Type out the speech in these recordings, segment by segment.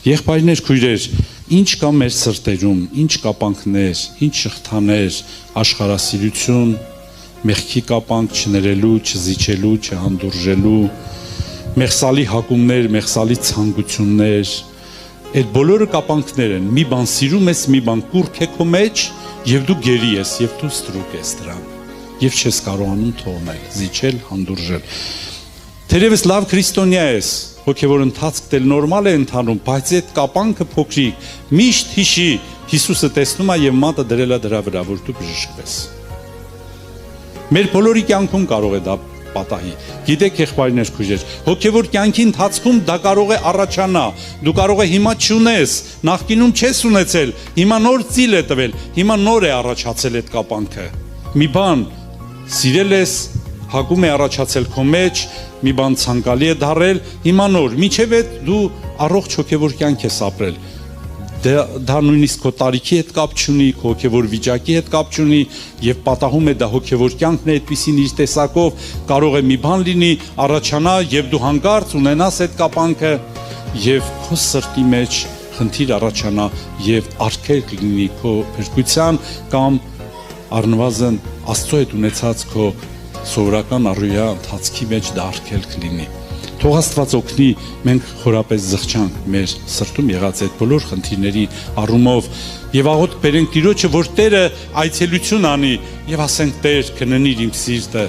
Եղբայրներ, քույրեր, ինչ կա մեր սրտերում, ինչ կապանքներ, ինչ շղթաներ, աշխարհասիրություն, մեղքի կապանք չներելու, չզիջելու, չհանդուրժելու, մեղսալի հակումներ, մեղսալի ցանկություններ, այդ բոլորը կապանքներ են։ Մի բան սիրում ես, մի բան կուռք է քո մեջ, եւ դու գերի ես, եւ դու ստրուկ ես դրան, եւ չես կարողանում թողնել, զիջել, հանդուրժել։ Թերևս լավ քրիստոնյա ես, հոգևոր ընթացք դել նորմալ է ընթանում, բայց այդ կապանքը փոքրիկ, միշտ հիշի, Հիսուսը տեսնում է եւ մատը դրել է դրա վրա, որ դու բժշկվես։ Մեր բոլորի կյանքում կարող է դա պատահի։ Գիտեք, եղբայրներ, քույրեր, հոգևոր կյանքի ընթացքում դա կարող է առաջանա։ Դու կարող է հիմա չունես, նախկինում չես ունեցել, հիմա նոր ծիլ է տվել, հիմա նոր է առաջացել այդ կապանքը։ Մի բան սիրել ես, հակում է առաջացել քո մեջ, մի բան ցանկալի է դարել, հիմա նոր, միջև այդ դու առողջ հոգևոր կյանք ես ապրել։ Դա նույնիսկ քո տարիքի հետ կապ չունի, քո հոգևոր վիճակի հետ կապ չունի եւ պատահում է դա հոգևոր կյանքն է, այդպեսին իր տեսակով կարող է մի բան լինի, առաջանա եւ դու հանկարծ ունենաս այդ կապանքը եւ քո սրտի մեջ խնդիր առաջանա եւ արգելք լինի քո փրկության կամ առնվազն Աստծո հետ ունեցած քո սովորական առօրյա ընթացքի մեջ դա արգելք լինի։ Թող Աստված օգնի մենք խորապես զղջանք մեր սրտում եղած այդ բոլոր խնդիրների առումով եւ աղոթք բերենք Տիրոջը, որ Տերը այցելություն անի եւ ասենք Տեր քննիր իմ սիրտը,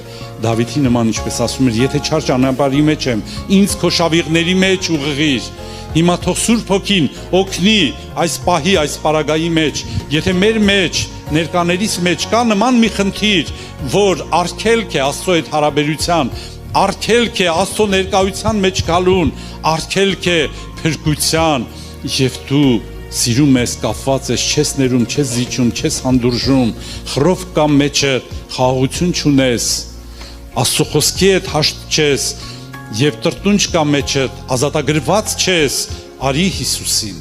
Դավիթի նման ինչպես ասում էր, եթե չար ճանապարհի մեջ եմ, ինձ քո շավիղների մեջ ուղղիր։ Հիմա թող Սուրբ Հոգին օգնի այս պահի, այս պարագայի մեջ, եթե մեր մեջ ներկաներիս մեջ կա նման մի խնդիր, որ արգելք է Աստծո հետ հարաբերության, արգելք է Աստծո ներկայության մեջ գալուն, արգելք է փրկության, եւ դու սիրում ես, կապված ես, չես ներում, չես զիջում, չես հանդուրժում, խռով կամ մեջը խաղաղություն չունես, Աստծո խոսքի հետ հաշտ չես, եւ տրտունջ կամ մեջը ազատագրված չես, արի Հիսուսին,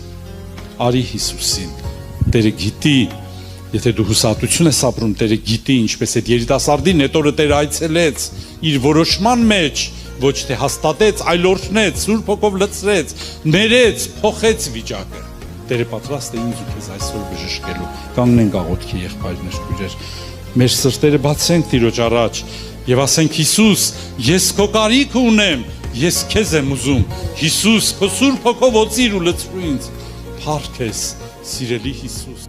արի Հիսուսին։ Տերը գիտի, եթե դու հուսահատություն ես ապրում, Տերը գիտի, ինչպես այդ երիտասարդին այդ օրը Տերը այցելեց իր որոշման մեջ, ոչ թե հաստատեց, այլ օրհնեց, Սուրբ Հոգով լցրեց, ներեց, փոխեց վիճակը։ Տերը պատրաստ է ինձ ու քեզ այսօր բժշկելու։ Կանգնենք աղոթքի, եղբայրներ, քույրեր, մեր սրտերը բացենք Տիրոջ առաջ եւ ասենք Հիսուս, ես քո կարիքը ունեմ, ես քեզ եմ ուզում։ Հիսուս, քո Սուրբ Հոգով օծիր ու լցրու ինձ։ Փառք ես, սիրելի Հիսուս։